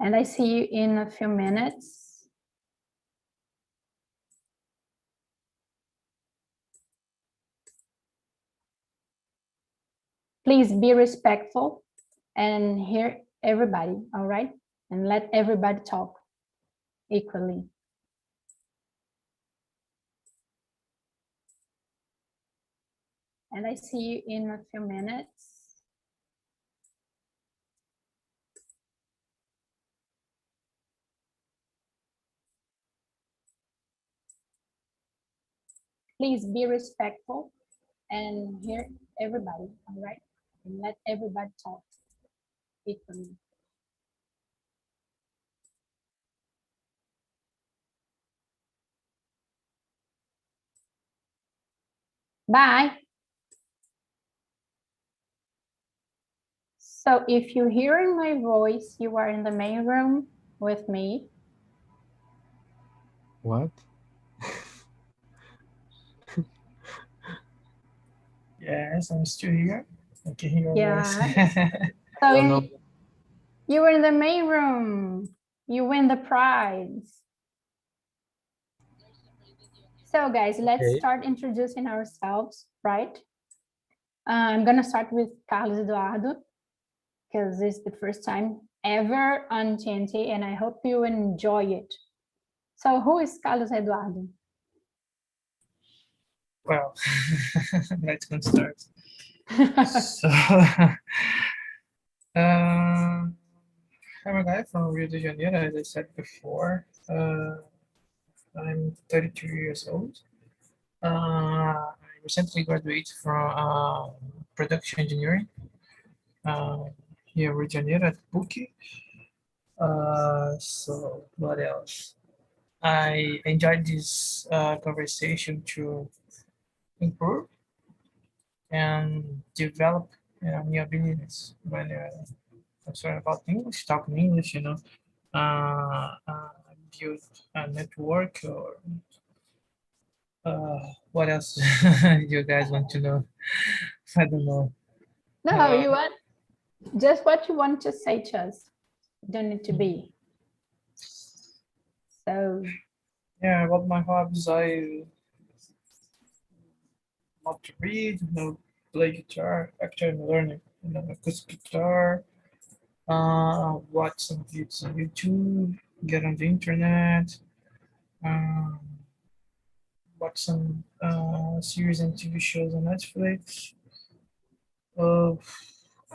And I see you in a few minutes. Please be respectful and hear everybody, all right? And let everybody talk equally. And I see you in a few minutes. Please be respectful and hear everybody, all right? And let everybody talk equally. Bye. So if you're hearing my voice, you are in the main room with me. What? Yes, I'm still here. I can hear your Yeah. voice. So you were in the main room. You win the prize. So guys, let's start introducing ourselves, right? I'm gonna start with Carlos Eduardo, because it's the first time ever on TNT, and I hope you enjoy it. So who is Carlos Eduardo? Well, let's go start. So, I'm a guy from Rio de Janeiro, as I said before. I'm 32 years old. I recently graduated from production engineering here in Rio de Janeiro at busca. So what else? I enjoyed this conversation to improve and develop new abilities when concerned about English, talking English, build a network or what else you guys want to know? I don't know. No, you want just what you want to say to us. You don't need to be. So yeah, about my hobbies, I love to read, play guitar. Actually, I'm learning, acoustic guitar. Watch some videos on YouTube, get on the internet, um, watch some series and TV shows on Netflix.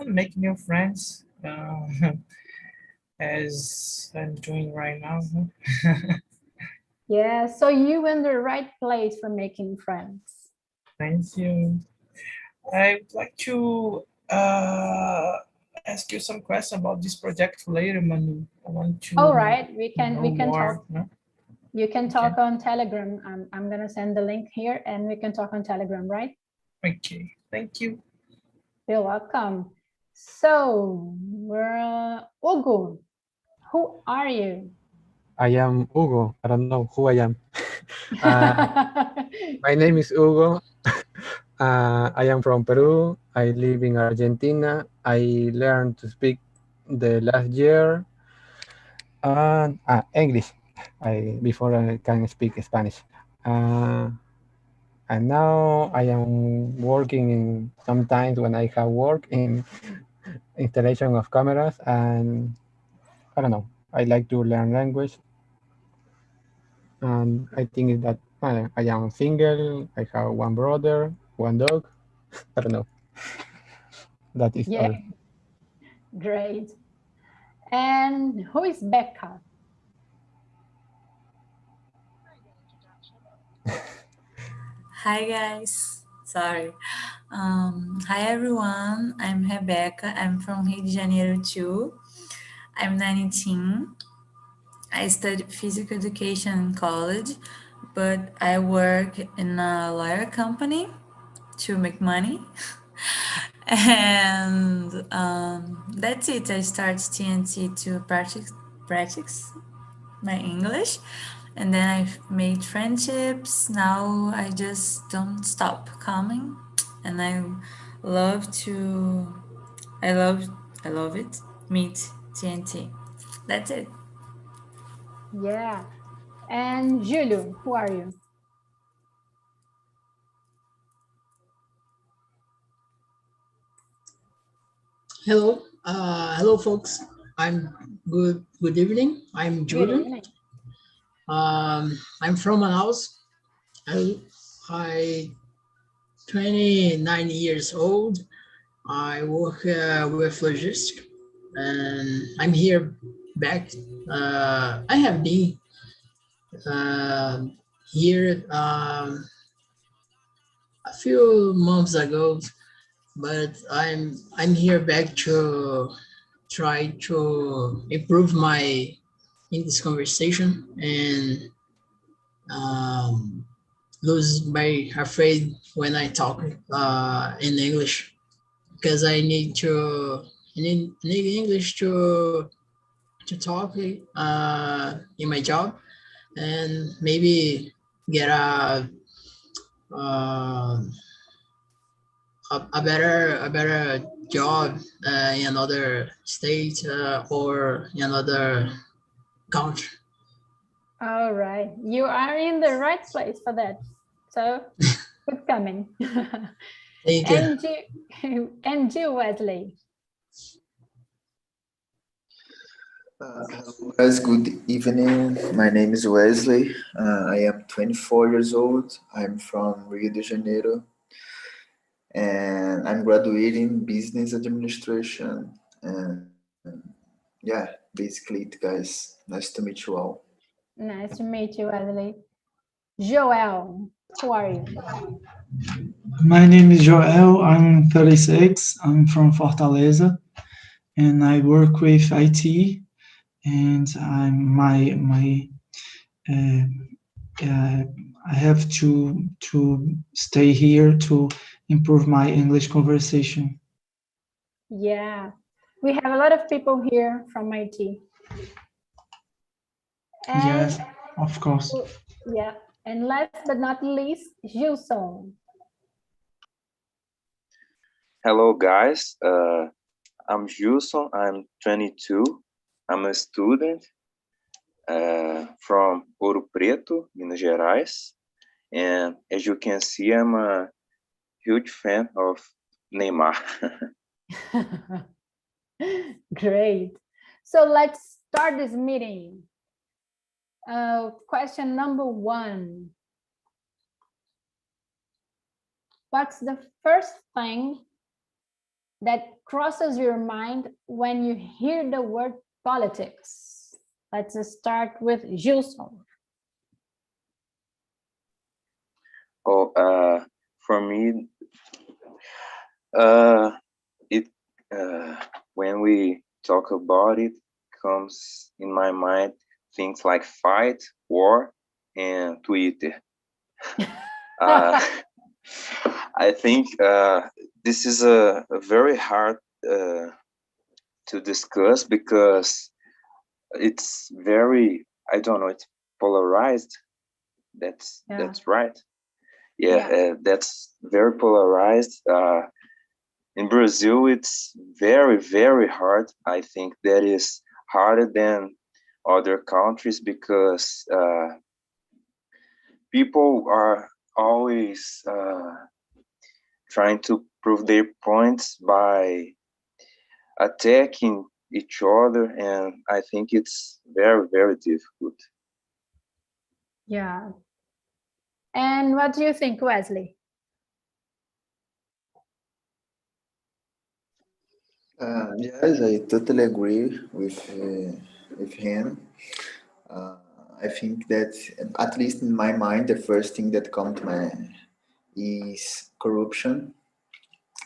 Make new friends, as I'm doing right now. yeah, so you in the right place for making friends. Thank you. I would like to ask you some questions about this project later, Manu. I want to. All right, we can more, talk. no? You can talk on Telegram. I'm gonna send the link here, and we can talk on Telegram, right? Okay, thank you. You're welcome. So, we're Hugo. Who are you? I am Hugo. I don't know who I am. My name is Hugo. I am from Peru. I live in Argentina. I learned to speak the last year. English. Before I can speak Spanish. And now I am working in sometimes when I have work in installation of cameras, and I don't know. I like to learn language, and I think that I am single. I have one brother, one dog. I don't know. That is all. Great. And who is Becca? Hi guys, sorry. Hi everyone, I'm Rebecca. I'm from Rio de Janeiro too. I'm 19. I studied physical education in college, but I work in a lawyer company to make money. And that's it. I started TNT to practice my English, and then I've made friendships. Now I just don't stop coming, and love to I love it, meet TNT. That's it. Yeah. And Julio, who are you? Hello, hello, folks. I'm good. Good evening. I'm Good Julian. evening. I'm from Manaus. I 29 years old. I work with logistics, and I'm here back. I have been here a few months ago, but I'm here back to try to improve my English conversation and lose my afraid when I talk in English because I need English to talk in my job and maybe get uh, a better job in another state or in another country. All right. You are in the right place for that. So keep coming. Thank you. And you, Wesley. Hello guys, good evening. My name is Wesley. I am 24 years old. I'm from Rio de Janeiro and I'm graduating business administration. And yeah, basically it, guys. Nice to meet you all. Nice to meet you, Wesley. Joel, who are you? My name is Joel. I'm 36. I'm from Fortaleza, and I work with IT. And I have to stay here to improve my English conversation. Yeah, we have a lot of people here from IT. And, Yes, of course. yeah, and last but not least, Gilson. Hello guys, I'm Gilson, I'm 22, I'm a student from Ouro Preto, Minas Gerais, and as you can see, I'm a huge fan of Neymar. Great. So let's start this meeting. Question number 1. What's the first thing that crosses your mind when you hear the word politics? Let's start with Gilson. Oh, for me, when we talk about it, comes in my mind things like fight, war, and Twitter. I think this is a very hard to discuss because it's very, I don't know, it's polarized. That's right. Yeah, that's very polarized. In Brazil, it's very, very hard. I think that is harder than other countries because people are always trying to prove their points by attacking each other, and I think it's very, very difficult. Yeah. And what do you think, Wesley? Yes, I totally agree with him. I think that, at least in my mind, the first thing that comes to mind is corruption.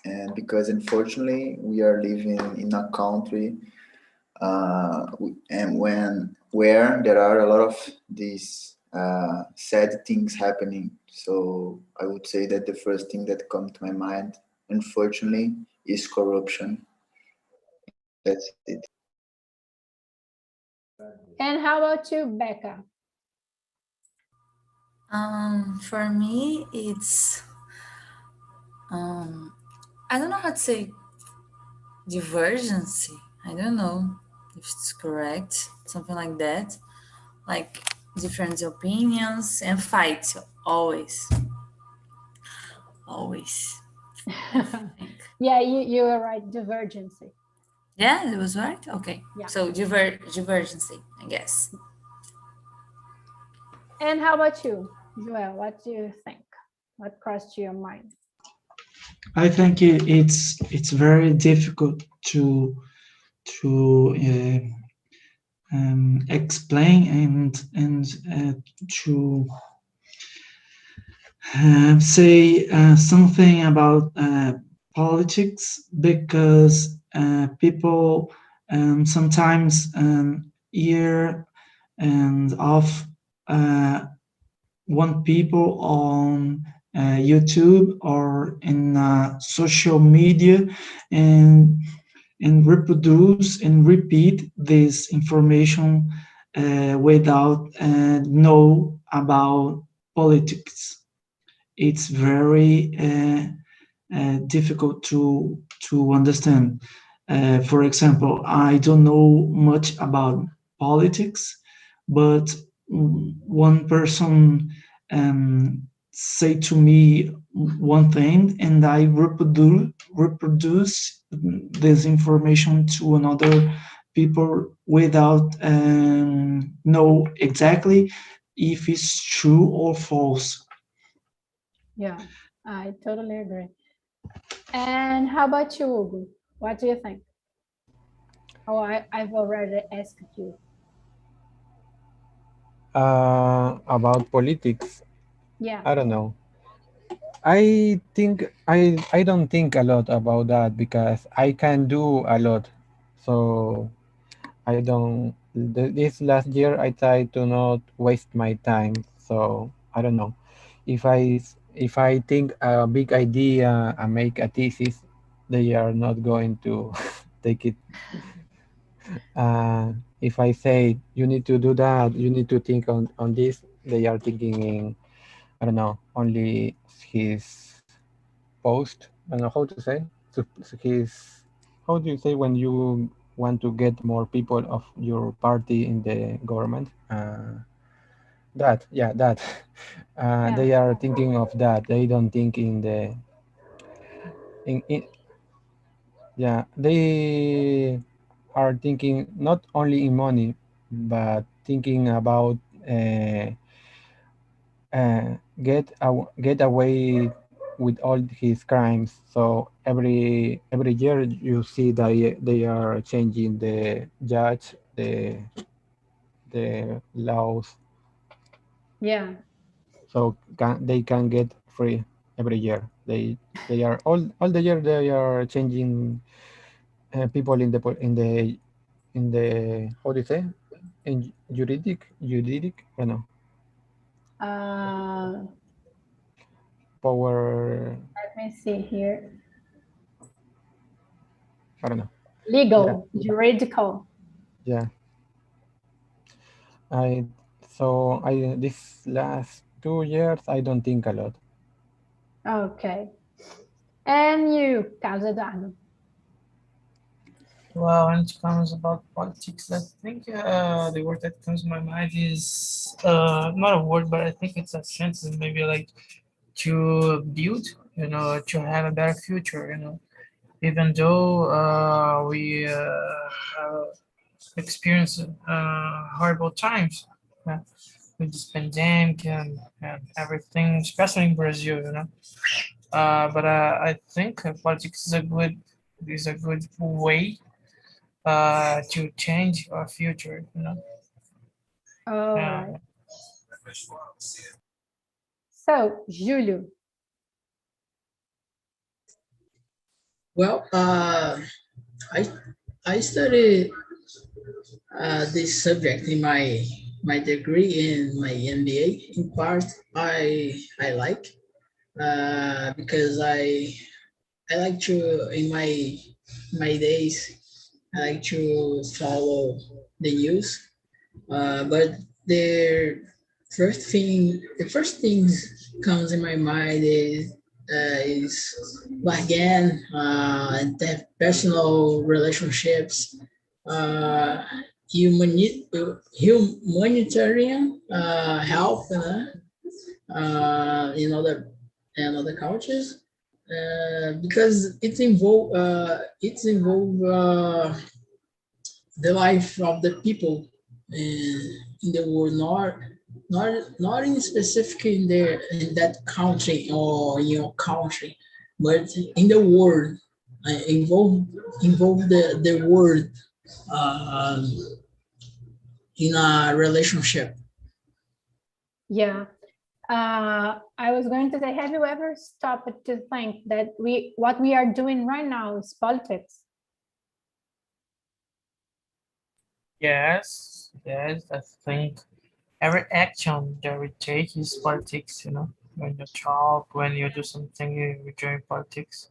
And because unfortunately we are living in a country and where there are a lot of these sad things happening. So I would say that the first thing that comes to my mind, unfortunately, is corruption. That's it. And how about you, Becca? For me, it's I don't know how to say divergency. I don't know if it's correct. something like that. Like different opinions and fight always. Always. Yeah, you were right, divergency. Yeah, it was right? Okay. Yeah. So divergency, I guess. And how about you, Joel? What do you think? What crossed your mind? I think it's very difficult to explain and to say something about politics, because people sometimes hear and of one people on YouTube or in social media, and reproduce and repeat this information without know about politics. It's very difficult to understand. For example, I don't know much about politics, but one person say to me one thing, and I reproduce this information to another people without know exactly if it's true or false. Yeah, I totally agree. And how about you, Hugo? What do you think? Oh, I've already asked you. About politics, Yeah. I don't know. I think I don't think a lot about that because I can do a lot. So I don't. This last year I tried to not waste my time. So I don't know if I think a big idea and make a thesis, they are not going to take it. If I say you need to do that, you need to think on this, they are thinking in, I don't know, only his post. I don't know how to say. So his, how do you say when you want to get more people of your party in the government? That, yeah, that. Yeah. They are thinking of that. They don't think in the, in yeah, they are thinking not only in money, but thinking about get away with all his crimes. So every year you see that they are changing the judge, the laws, Yeah. so they can get free every year. They are all the year they are changing people in the in the, how do you say, in juridic, I don't know, Uh, power, Let me see here. I don't know. Legal, juridical. Yeah. I so I this last 2 years I don't think a lot. Okay. And you, Carlos Eduardo? Well, when it comes about politics, I think the word that comes to my mind is not a word, but I think it's a sentence, maybe like to build, to have a better future, even though we have experienced horrible times with this pandemic and everything, especially in Brazil, but I think politics is a good way to change our future, All right. So, Julio. Well, I studied this subject in my degree in my MBA. In part, I like because I like to in my days I like to follow the news. But the first things comes in my mind is bargain and personal relationships. Uh, humanitarian help in other cultures, because it's involve the life of the people in the world, not in specific in that country or in your country, but in the world. Involve the world uh, in a relationship. Yeah. I was going to say, have you ever stopped to think that what we are doing right now is politics? Yes, I think every action that we take is politics, when you talk, when you do something, you join politics.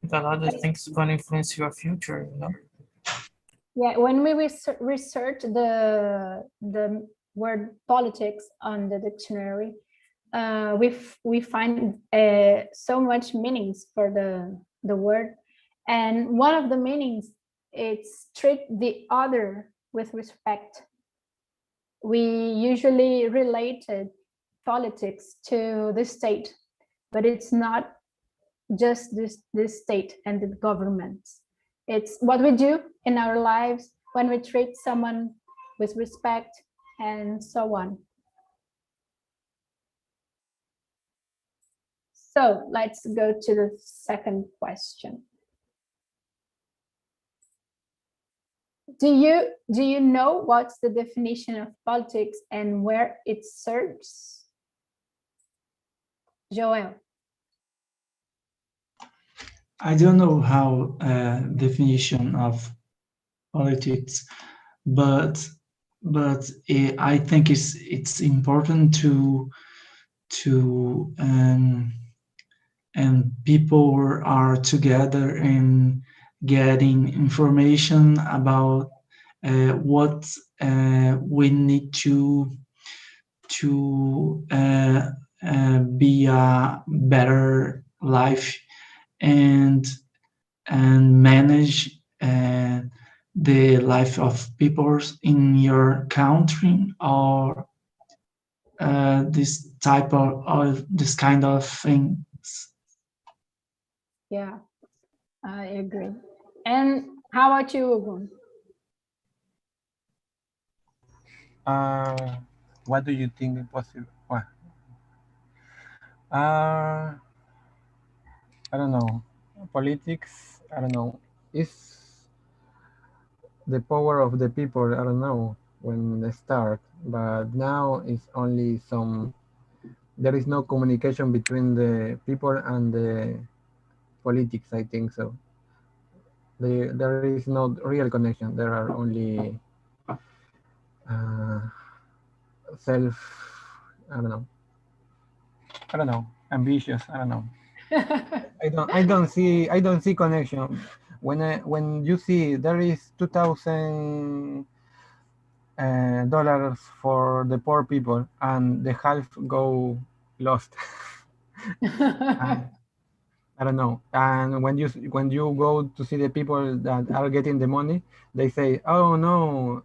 Because other things gonna influence your future, Yeah, when we research the word politics on the dictionary, we find so much meanings for the word, and one of the meanings is treat the other with respect. We usually related politics to the state, but it's not just this state and the governments. It's what we do in our lives when we treat someone with respect and so on. So let's go to the second question. Do you know what's the definition of politics and where it serves? Joel. I don't know how definition of politics, but I think it's important to and people are together and getting information about what we need to be a better life and manage the life of people in your country, or this type of this kind of things. Yeah, I agree. And how about you, Ugun? What do you think is possible? I don't know. Politics, I don't know. It's the power of the people, I don't know when they start, but now it's only there is no communication between the people and the politics, I think so. There is no real connection. There are only I don't know, ambitious, I don't know. I don't see connection. When you see there is $2,000 for the poor people and the half go lost. I don't know. And when you go to see the people that are getting the money, they say, "Oh no,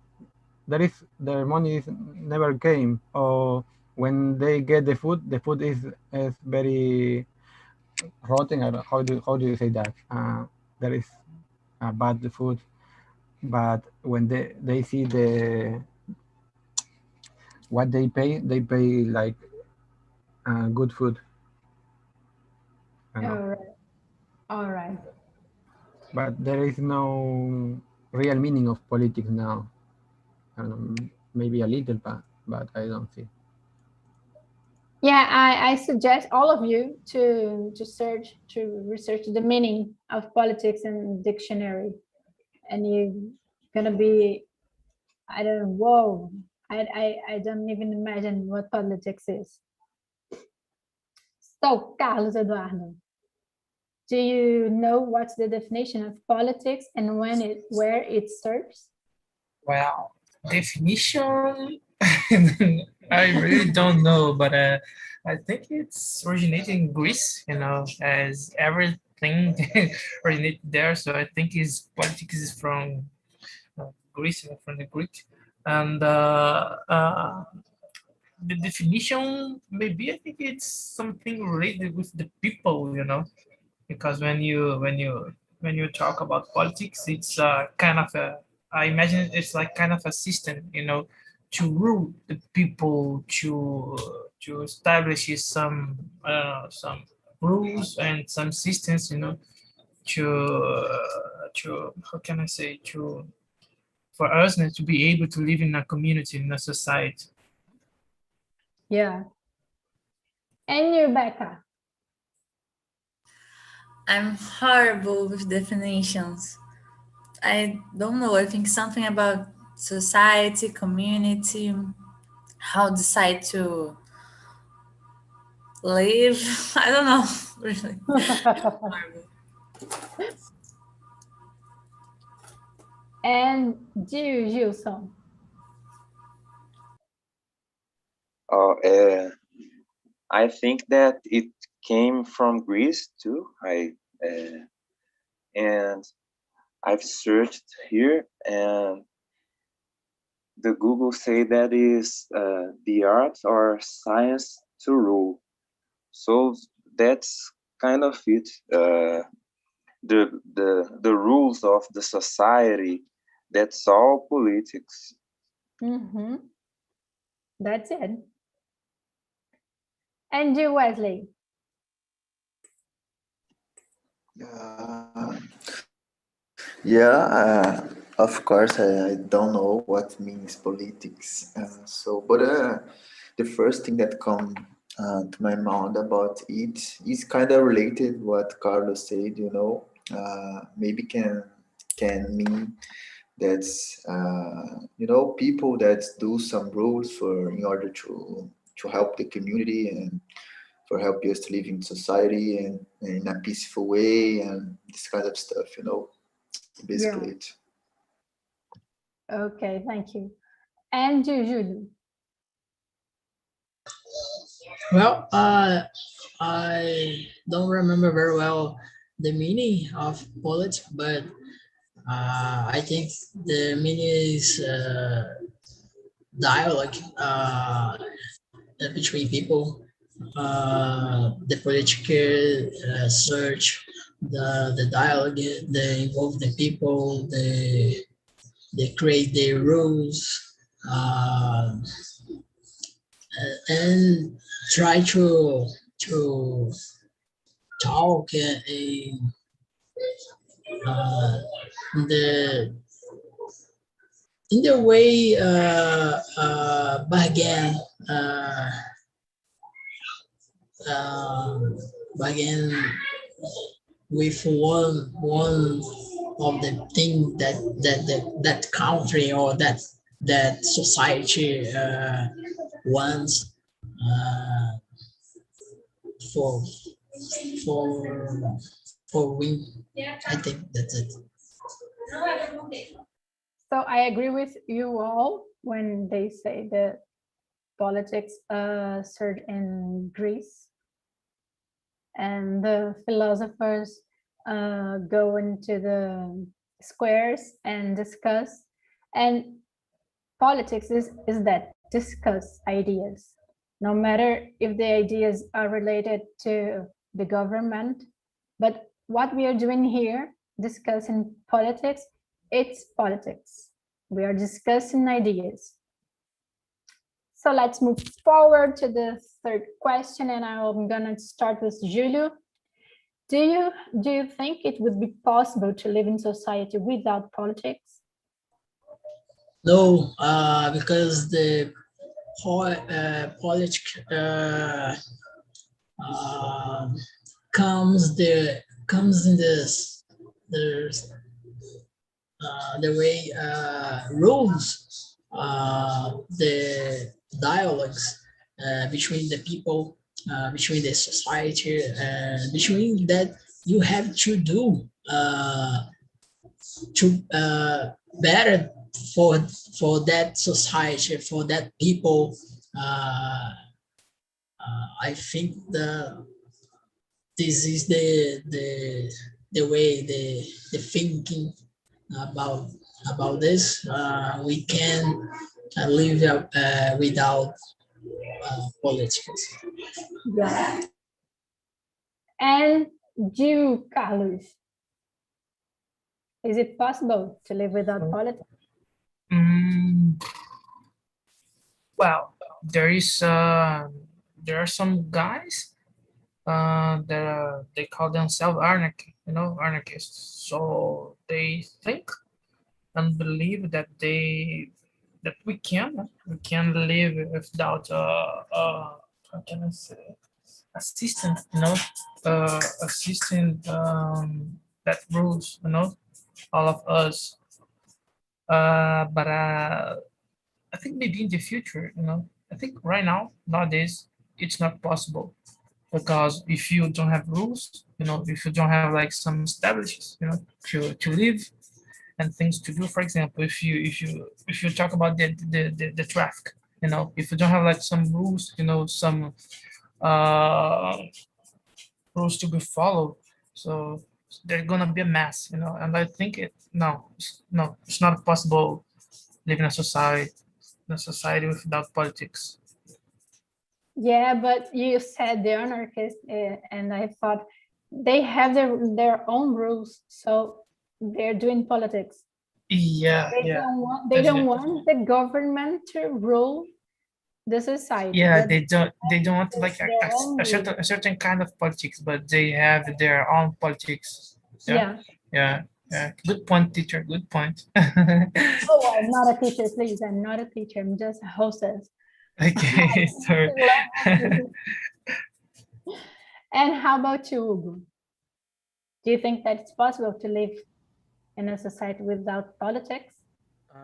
their money never came." Or when they get the food is very rotten. I don't, how do you say that? There is bad food, but when they see what they pay like good food. All right. But there is no real meaning of politics now. I don't know, maybe a little, but I don't see. Yeah, I suggest all of you to research the meaning of politics in dictionary, and you're gonna be, I don't know, whoa, I don't even imagine what politics is. So, Carlos Eduardo, do you know what's the definition of politics and where it serves? Well, definition, I really don't know, but I think it's originated in Greece, as everything originated there. So I think politics is from Greece, from the Greek, and the definition, maybe I think it's something related with the people, because when you talk about politics, it's kind of a, I imagine it's like kind of a system, to rule the people, to establish some some rules and some systems, to how can I say, to for us to be able to live in a community, in a society. Yeah. And you, Becca? I'm horrible with definitions. I don't know. I think something about society, community, how decide to live. I don't know, really. And you, Gilson? I think that it came from Greece too. And I've searched here, and the Google say that is the art or science to rule. So that's kind of it. The rules of the society. That's all politics. Mm-hmm. That's it. And you, Wesley? Yeah, of course, I don't know what means politics. But the first thing that come to my mind about it is kind of related what Carlos said. Maybe can mean that's people that do some rules in order to help the community and for help us to live in society and in a peaceful way and this kind of stuff. Basically it. Okay, thank you. And you, Julie? Well, I don't remember very well the meaning of politics, but I think the meaning is dialogue between people, the political search, the dialogue, they involve the people, they create their rules, and try to talk in the in the way bargain bargain with one of the thing that country or that society wants for for for win. I think that's it. So I agree with you all when they say that politics started in Greece and the philosophers go into the squares and discuss. And politics is that discuss ideas, no matter if the ideas are related to the government. But what we are doing here, discussing politics, it's politics. We are discussing ideas. So let's move forward to the third question, and I'm gonna start with Julio. Do you think it would be possible to live in society without politics? No, because the politics comes in this the way rules the dialogues between the people, between the society, between that you have to do to better for that society, for that people. I think this is the way the thinking about about this. We can live without politics. Yeah. And you, Carlos, is it possible to live without politics? Well, there are some guys that they call themselves anarchists. So they think and believe that we can live without how can I say, assistant, assistant that rules, all of us. But I think maybe in the future, I think right now, nowadays, it's not possible because if you don't have rules, if you don't have like some established, to live and things to do. For example, if you talk about the traffic, if you don't have like some rules, some uh, rules to be followed, so there's gonna be a mess, And I think it's not possible live in a society without politics. Yeah, but you said the anarchists, and I thought they have their own rules, so they're doing politics. Yeah, They don't want the government to rule the society. Yeah, they don't want like their own a certain kind of politics, but they have their own politics. Yeah. Yeah. Good point, teacher. Good point. Oh, I'm not a teacher, please. I'm not a teacher. I'm just a hostess. Okay, sorry. And how about you, Hugo? Do you think that it's possible to live in a society without politics?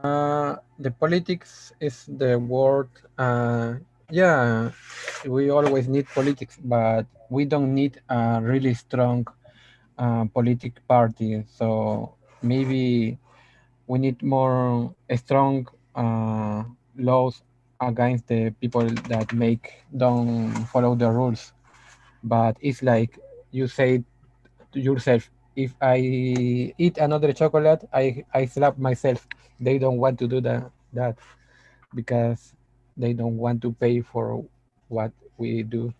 The politics is the word. Yeah, we always need politics, but we don't need a really strong politic party. So maybe we need more strong laws against the people that don't follow the rules. But it's like you say to yourself, if I eat another chocolate, I slap myself. They don't want to do that because they don't want to pay for what we do.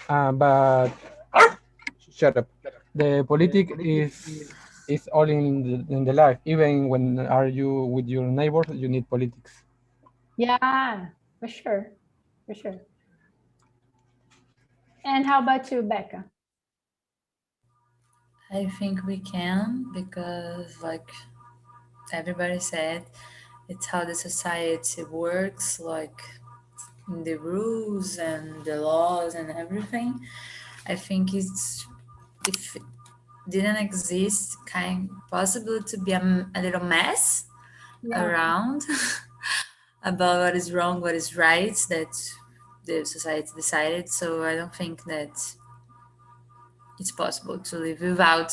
But shut up. The politic is all in the life. Even when are you with your neighbors, you need politics. Yeah, for sure. For sure. And how about you, Becca? I think we can because, like everybody said, it's how the society works, like the rules and the laws and everything. I think it's, if it didn't exist, kind possible to be a little mess around about what is wrong, what is right, that the society decided. So I don't think that it's possible to live without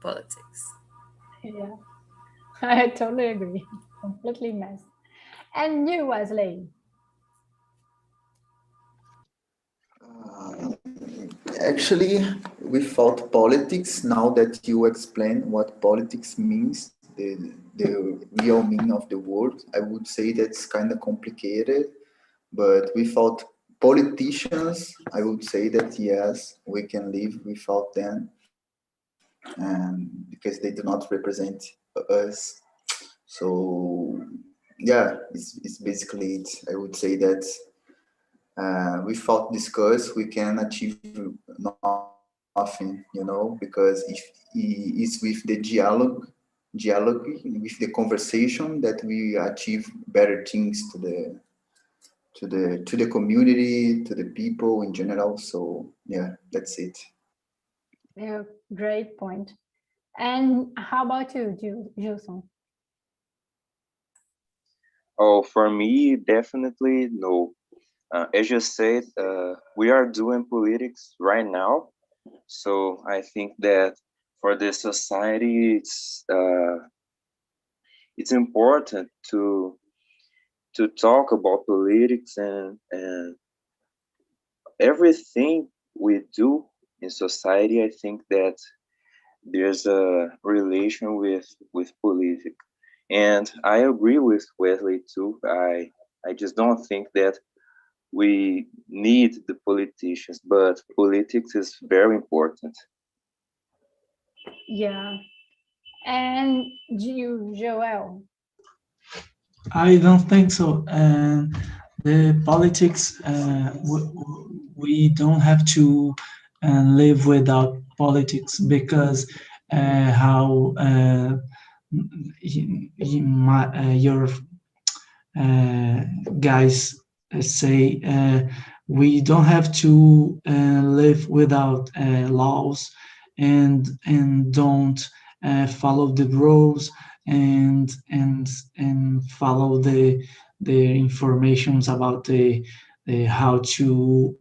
politics. Yeah, I totally agree. Completely mess. And you, Wesley? Actually, without politics, now that you explain what politics means, the real meaning of the word, I would say that's kind of complicated. But without politicians, I would say that yes, we can live without them, and because they do not represent us. So yeah, it's basically it. I would say that without discuss, we can achieve nothing, because if it's with the dialogue, with the conversation that we achieve better things to the community, to the people in general. So yeah, that's it. Yeah, great point. And how about you, Gilson? Oh, for me, definitely no. As you said, we are doing politics right now, so I think that for the society, it's important to talk about politics and everything we do in society. I think that there's a relation with politics. And I agree with Wesley too. I just don't think that we need the politicians, but politics is very important. Yeah. And you, Joel? I don't think so. And the politics, we don't have to live without politics because how your guys say we don't have to live without laws and don't follow the rules and follow the informations about the how to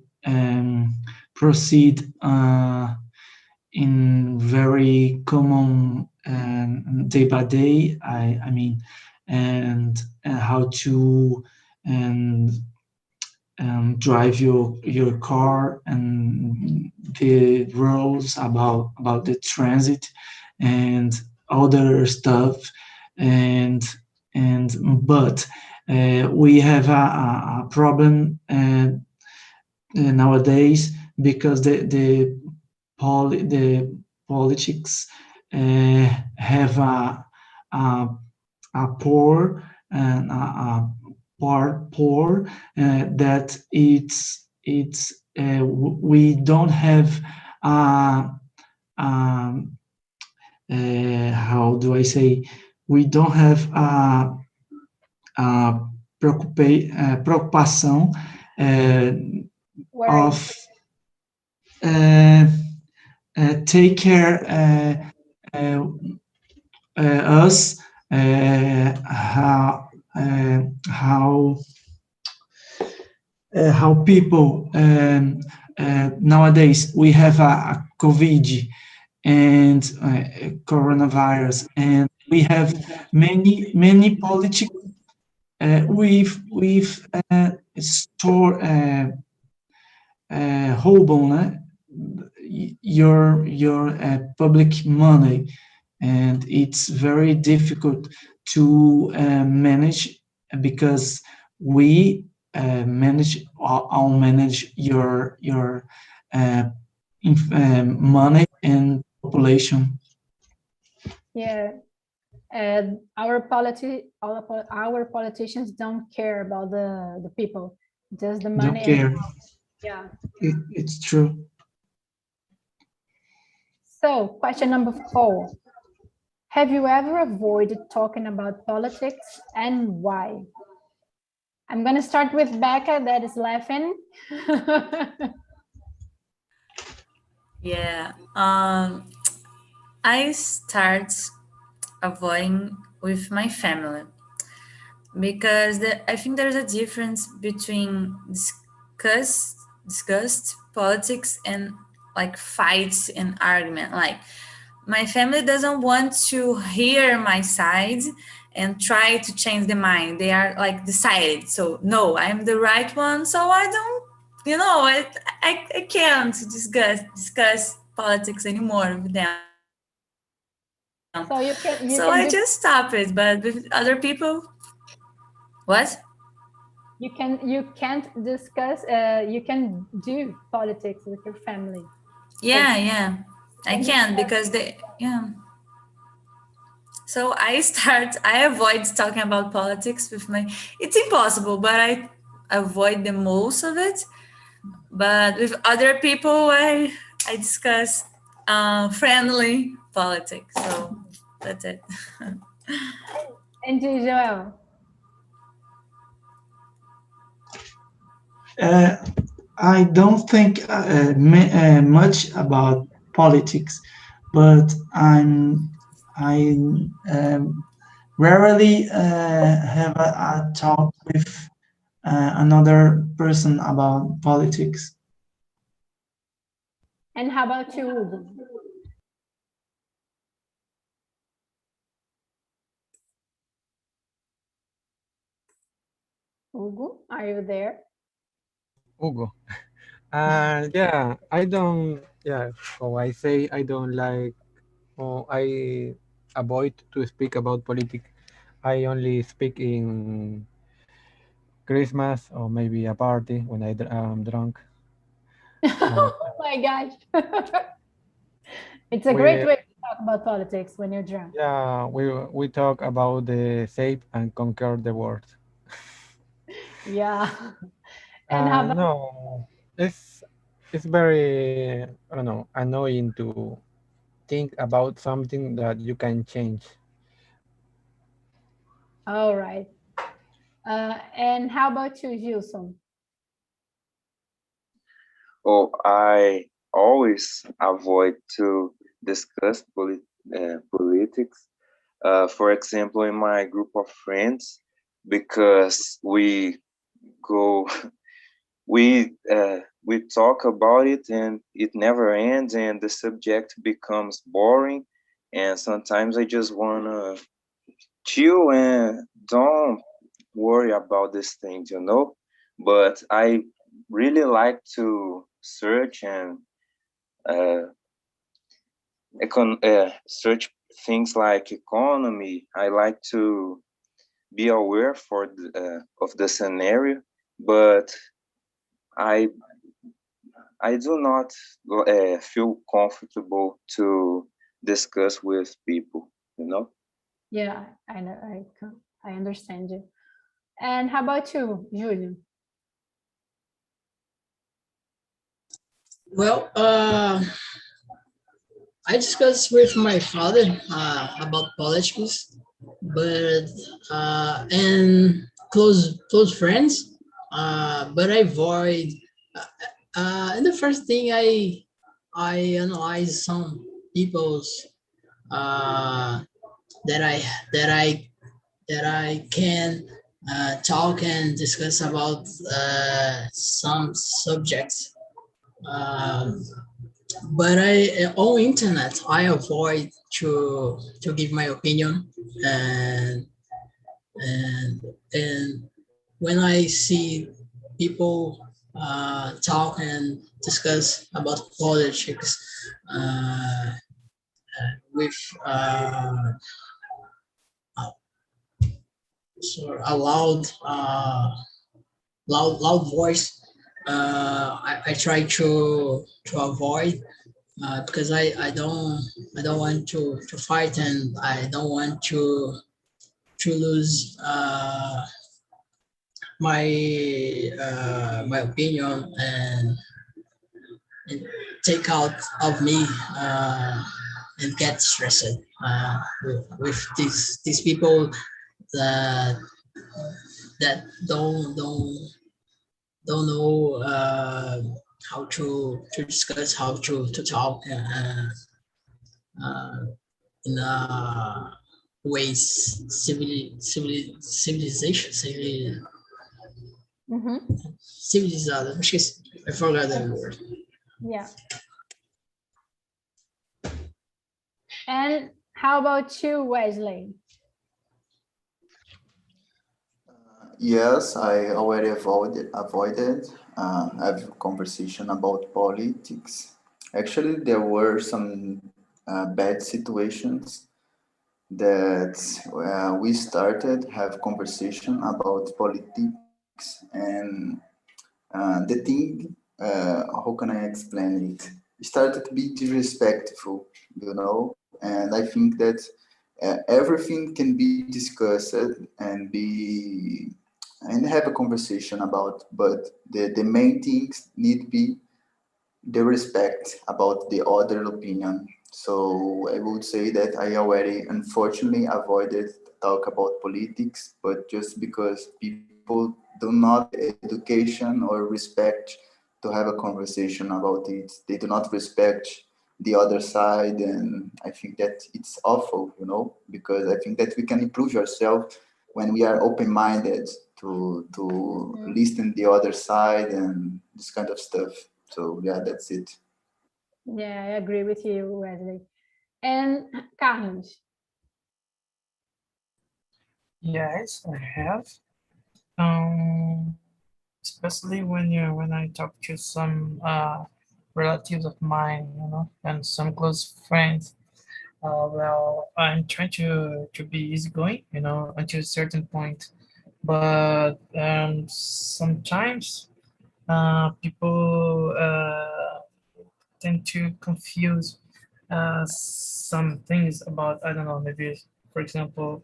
proceed in very common day by day. I mean, and how to and drive your car and the rules about the transit and other stuff and but we have a problem nowadays because the politics have a, a poor and a part poor that we don't have uh, um, how do I say, we don't have a preocupação Worry. of take care us how people nowadays we have a COVID and coronavirus, and we have many politics with store roubam, né? Your public money, and it's very difficult to manage because we manage I'll manage your money and population. Yeah. Our politicians don't care about the people, just the money. Don't care. Yeah. It's true. So, question number 4. Have you ever avoided talking about politics, and why? I'm going to start with Becca, that is laughing. Yeah. I start avoiding with my family because I think there's a difference between discussed politics and like fights and argument. Like my family doesn't want to hear my side and try to change the mind. They are like decided. So no, I'm the right one. So I don't, I can't discuss politics anymore with them. So you can. So I just stop it. But with other people, what? You can't discuss. You can do politics with your family. Yeah. I can because So I avoid talking about politics with it's impossible, but I avoid the most of it. But with other people, I discuss friendly politics. So that's it. And you, Joel? I don't think much about politics, but I rarely have a talk with another person about politics. And how about you, Hugo? Hugo, are you there? Hugo. Yeah, I don't, yeah, so I say I don't like, or I avoid to speak about politics I only speak in Christmas or maybe a party when I'm drunk. But Oh my gosh. It's a we great way to talk about politics when you're drunk. yeah we talk about the save and conquer the world. Yeah. And how about No, it's very I don't know annoying to think about something that you can change. all right. And how about you, Gilson? Oh, I always avoid to discuss politics. For example, in my group of friends, because go we talk about it and it never ends, and the subject becomes boring. And sometimes I just wanna chill and don't worry about these things, you know. But I really like to search and uh, search things like economy. I like to be aware of the scenario, but I I do not feel comfortable to discuss with people, you know. Yeah, I know. I understand you. And how about you, Julio? Well, I discussed with my father about politics, but and close friends, but I avoid. And the first thing I analyze some people's uh, that I that I that I can talk and discuss about some subjects. Um, but I on internet I avoid to give my opinion, and and and when I see people talk and discuss about politics uh, with so a loud voice, I try to avoid, because I don't want to fight, and I don't want to lose my opinion, and take out of me, and get stressed with these people that that don't know how to discuss, how to talk uh, in ways Mm-hmm. civilizada. Esqueci. I forgot that word. Yeah. And how about you, Wesley? Yes, I already avoided have conversation about politics. Actually, there were some bad situations that we started have conversation about politics, and the thing, how can I explain it? Started to be disrespectful, you know, and I think that everything can be discussed and be and have a conversation about, but the main things need be the respect about the other opinion. So I would say that I already unfortunately avoided talk about politics, but just because people do not education or respect to have a conversation about it. They do not respect the other side, and I think that it's awful, you know, because I think that we can improve ourselves when we are open-minded to listen the other side and this kind of stuff. So yeah, that's it. Yeah, I agree with you, Wesley. And Carlos. Yes, I have. Um, Especially when I talk to some relatives of mine, you know, and some close friends. Well, I'm trying to be easygoing, until a certain point. But sometimes people tend to confuse some things about, I don't know, maybe, for example,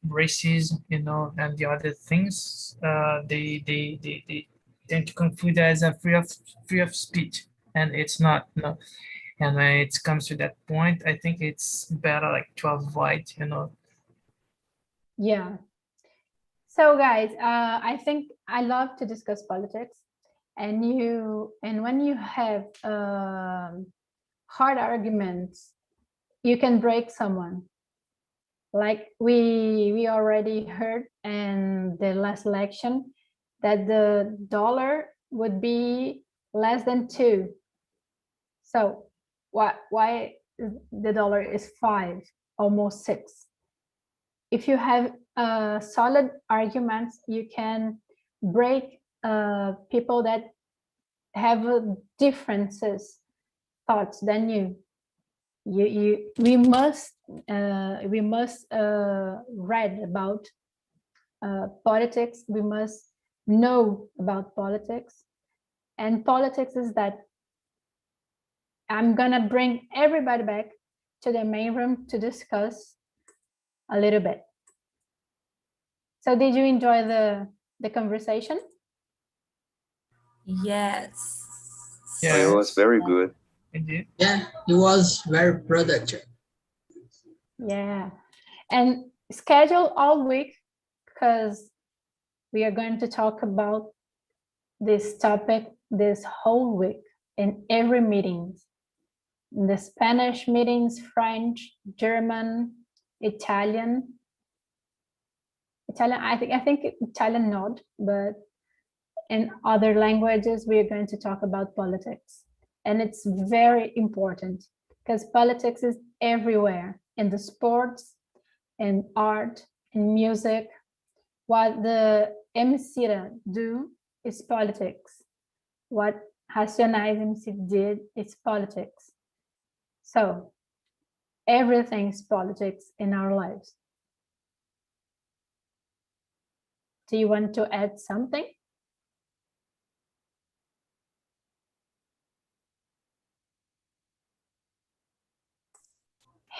racism, and the other things. They tend to conclude that as a free of speech, and it's not. And when it comes to that point, I think it's better like to avoid. Yeah. So guys, I think I love to discuss politics, and when you have hard arguments, you can break someone. Like we already heard in the last election that the dollar would be less than 2. So why the dollar is 5, almost 6? If you have solid arguments, you can break people that have differences thoughts than you. We must read about politics. We must know about politics, and politics is that. I'm gonna bring everybody back to the main room to discuss a little bit. So did you enjoy the conversation? Yes. It was very good. Indeed. Yeah, it was very productive. Yeah, and schedule all week, because we are going to talk about this topic this whole week in every meeting. In the Spanish meetings, French, German, Italian, I think Italian not, but in other languages, we are going to talk about politics. And it's very important because politics is everywhere, in the sports, in art, in music. What the MC do is politics. What Racionais MC did is politics. So everything is politics in our lives. Do you want to add something?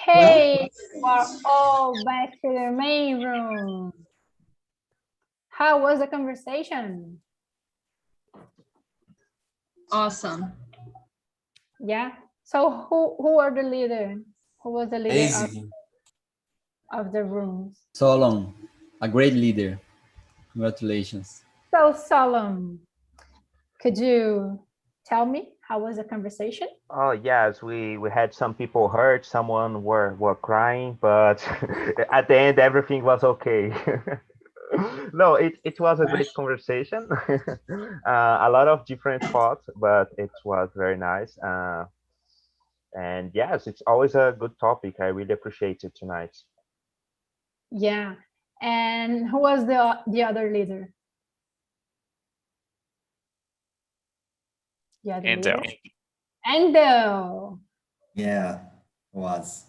Hey, we're all back to the main room. How was the conversation? Awesome. Yeah. So who are the leader? Who was the leader of the rooms? Solon, a great leader. Congratulations. So solemn. Could you tell me how was the conversation? Oh yes, we had some people hurt, someone were crying, but at the end everything was okay. No, it was a great conversation. A lot of different thoughts, but it was very nice. And yes, it's always a good topic. I really appreciate it tonight. Yeah. And who was the other leader? The other leader? Endo. Yeah, was.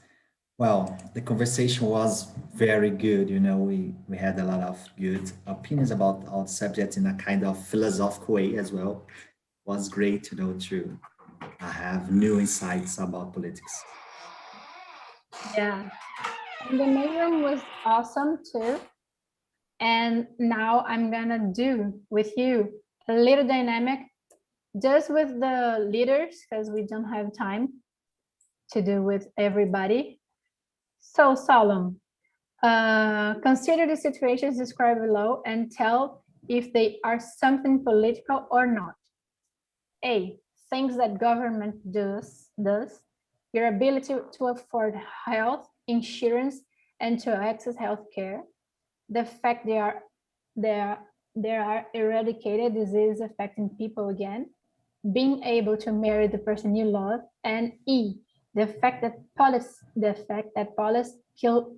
Well, the conversation was very good. We had a lot of good opinions about all subjects in a kind of philosophical way as well. It was great to have new insights about politics. Yeah. And the main room was awesome too. And now I'm gonna do with you a little dynamic just with the leaders, because we don't have time to do with everybody. So solemn. Consider the situations described below and tell if they are something political or not. A, things that government does, your ability to afford health insurance and to access health care, the fact there are eradicated diseases affecting people again, being able to marry the person you love, and E, the fact that police kill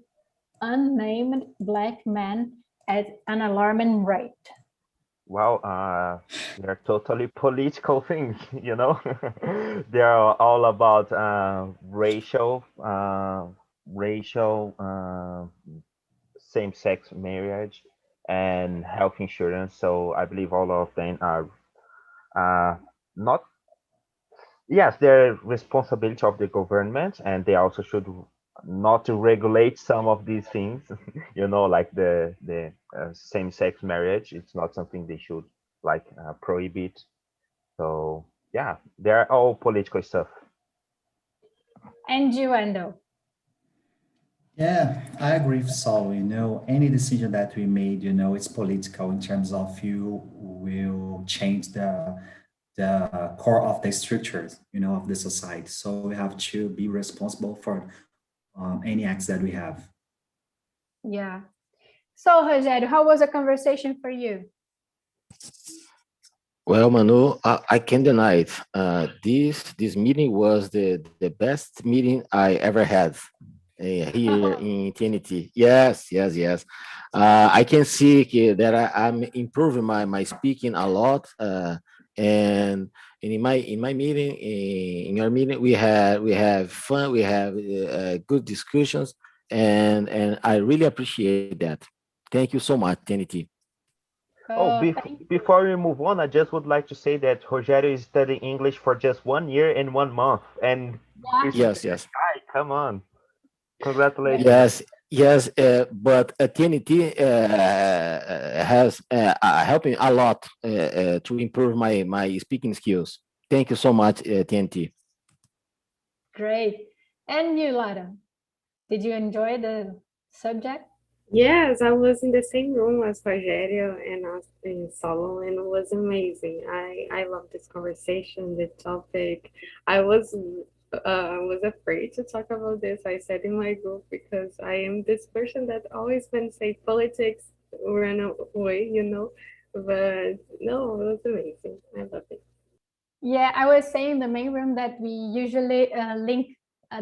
unnamed Black men at an alarming rate. Well, they're totally political things, you know. They are all about racial same-sex marriage and health insurance. So I believe all of them are not, yes, they're responsibility of the government, and they also should not to regulate some of these things, you know, like the same-sex marriage. It's not something they should like prohibit. So yeah, they're all political stuff. And you, Endo? Yeah, I agree with Saul. You know, any decision that we made, you know, it's political in terms of you will change the core of the structures, you know, of the society. So we have to be responsible for any acts that we have. Yeah. So, Rogério, how was the conversation for you? Well, Manu, I can't deny it. This meeting was the best meeting I ever had here in TNT. Yes, yes, yes. I can see that I'm improving my speaking a lot. And in my meeting, in your meeting, we have fun, we have good discussions, and I really appreciate that. Thank you so much, TNT. Oh, Thank you. before we move on, I just would like to say that Rogério is studying English for just 1 year and 1 month, and Yeah. he's Yes, yes. guy. Come on, congratulations. Yes, yes, but TNT has helping a lot to improve my speaking skills. Thank you so much, TNT. Great. And you, Lara, did you enjoy the subject? Yes, I was in the same room as Rogério and Solon, and it was amazing. I love this conversation, the topic. I was afraid to talk about this. I said in my group because I am this person that always when say politics run away, you know. But no, it was amazing. I love it. Yeah, I was saying in the main room that we usually link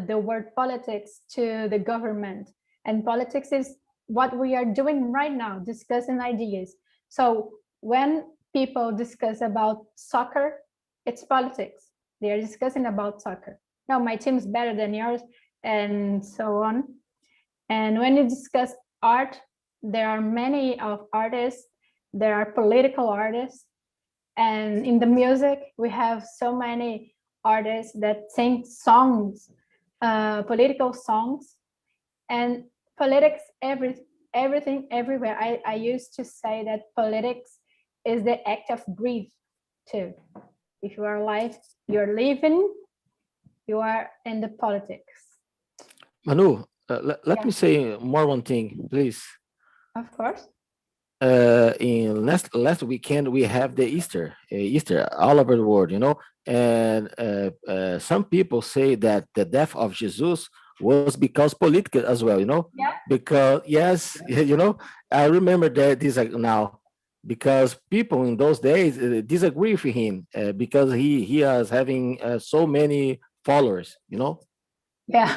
the word politics to the government, and politics is what we are doing right now, discussing ideas. So when people discuss about soccer, it's politics. They are discussing about soccer. No, my team's better than yours, and so on. And when you discuss art, there are many of artists, there are political artists, and in the music, we have so many artists that sing songs, political songs, and politics, everything, everywhere. I used to say that politics is the act of breathe too. If you are alive, you're living, you are in the politics. Manu, let Yeah. me say more one thing, please. Of course. In last weekend we have the Easter all over the world, you know, and some people say that the death of Jesus was because political as well, you know. Yeah. Because yes, you know, I remember that this now, because people in those days disagree with him because he is having so many followers, you know. Yeah.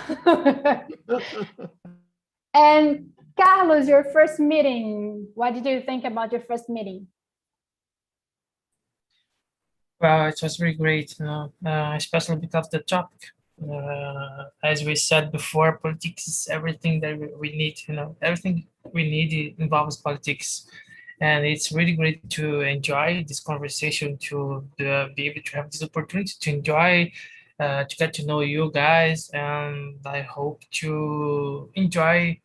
And Carlos, your first meeting, what did you think about your first meeting? Well, it was very great, you know, especially because the topic. As we said before, politics is everything that we need, you know, everything we need involves politics. And it's really great to enjoy this conversation, to be able to have this opportunity to enjoy, to get to know you guys. And I hope to enjoy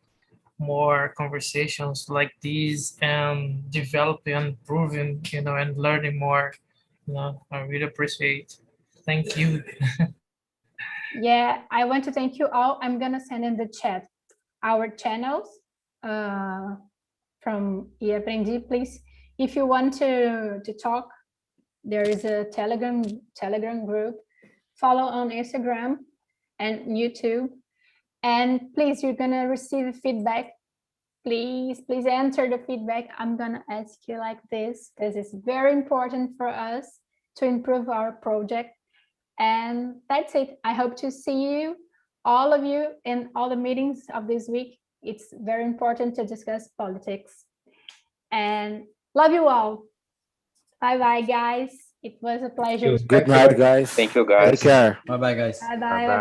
more conversations like these and developing and improving, you know, and learning more. You know, I really appreciate. Thank you. Yeah, I want to thank you all. I'm gonna send in the chat our channels from Ih Aprendi, please. If you want to talk, there is a Telegram group. Follow on Instagram and YouTube. And please, you're gonna receive feedback. Please answer the feedback. I'm gonna ask you like this because it's very important for us to improve our project. And that's it. I hope to see you, all of you, in all the meetings of this week. It's very important to discuss politics. And love you all. Bye-bye, guys. It was a pleasure. you. Good night, guys. Thank you, guys. Take care. Bye bye, guys. Bye-bye. Bye-bye.